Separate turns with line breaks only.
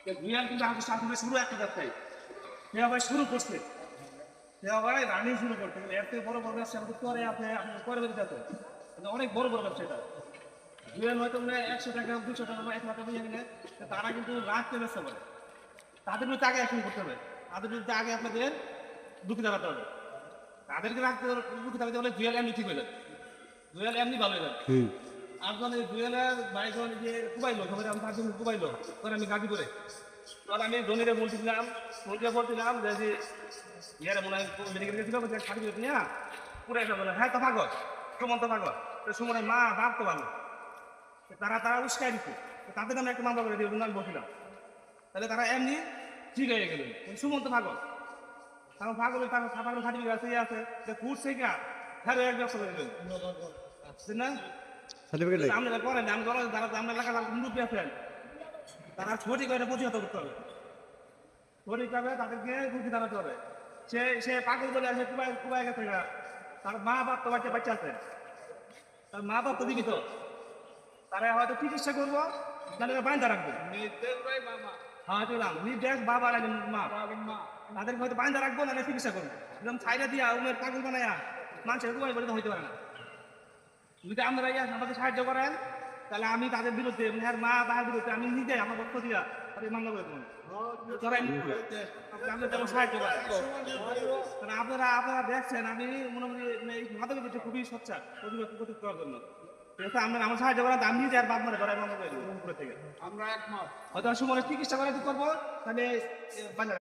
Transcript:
জুয়েল কিন্তু আমাকে সাথে শুরু একটা যাত্রায় সে আবার শুরু করছে, সে আবার রানিং শুরু করতে গেলে এর থেকে বড় বড় ব্যবসা আমাদের করে আপনি করে দিতে যেত, অনেক বড় বড় ব্যবসা এটা। জুয়েল হয়তো মানে 100 টাকা 200 টাকা বা 1 লাখ টাকা নিয়ে গেলে তারা কিন্তু লাখকে ব্যবসা করে। তাদের বিরুদ্ধে আগে অ্যাকশন করতে হবে, তাদের বিরুদ্ধে আগে আপনাদের রুখে দাঁড়াতে হবে। তাদেরকে রাখতে রুখে দাঁড়াতে হলে জুয়েল এমনি ঠিক হয়ে যাবে, জুয়েল এমনি ভালো হয়ে যাবে। আর যখন এই জুয়েলের বাইকন যে কুবাইলো সবাই আমি 5 জন কুবাইলো, তখন আমি গাড়ি করে তখন আমি জনিরে বলছিলাম, বলছিলাম যে ইয়ারে মনে হয় মেডিকেল গেছিল সার্টিফিকেট নিয়ে পুরো একটা বলে হ্যাঁ তো পাগল সুমন তো পাগল, সুমনের মা বাপ তো ভালো, তারা উস্কাই দিচ্ছে, তাদের নামে একটা মামলা করে দিয়ে আমি বলছিলাম। তাহলে তারা এমনি ঠিক হয়ে গেল, সুমন তো পাগল, কারণ পাগল তার পাগল সার্টিফিকেট আছে ইয়ে আছে ফুট থেকে হ্যাঁ এক ব্যবসা করে দেবেন না
সার্টিফিকেট
আপনারা করেন। আমি বলো যারা আপনার এলাকা মুরব্বী আছেন তারা সঠিক করে প্রতিহত করতে হবে, সঠিকভাবে তাদেরকে রুখে দাঁড়াতে হবে। সে পাগল বলে আসে কুবাই গেছে না, তার মা বাপ তো বাচ্চা আছে, তার মা বাপ তো জীবিত, তারা হয়তো চিকিৎসা করবো তাদেরকে বাইন্দা রাখবো। হ্যাঁ চলাম নির্দেশ বাবা লাগে মা, তাদেরকে হয়তো বাইন্দা রাখবো না চিকিৎসা করবো, একদম ছাইরা দিয়া উমের পাগল বানায়া মানুষের কুবাই বলে তো হইতে পারে না। যদি আপনারা আমাকে সাহায্য করেন তাহলে আমি তাদের বিরুদ্ধে হ্যাঁ মা বাবার বিরুদ্ধে আমি নিজে আমার পক্ষ দিয়া তাদের মামলা করে দেবো, তেমন সাহায্য করেন। আপনারা আপনারা দেখছেন আমি মনে করি এই মাদকের ক্ষেত্রে খুবই সোচ্চার প্রতিরোধ করার জন্য। আপনারা আমার সাহায্য করেন, আমি নিজে আর বাপ মারে ধরাই মামলা করে দেবো উপরে থেকে।
আমরা একমত।
হয়তো সুমনের চিকিৎসা করে করবো তাহলে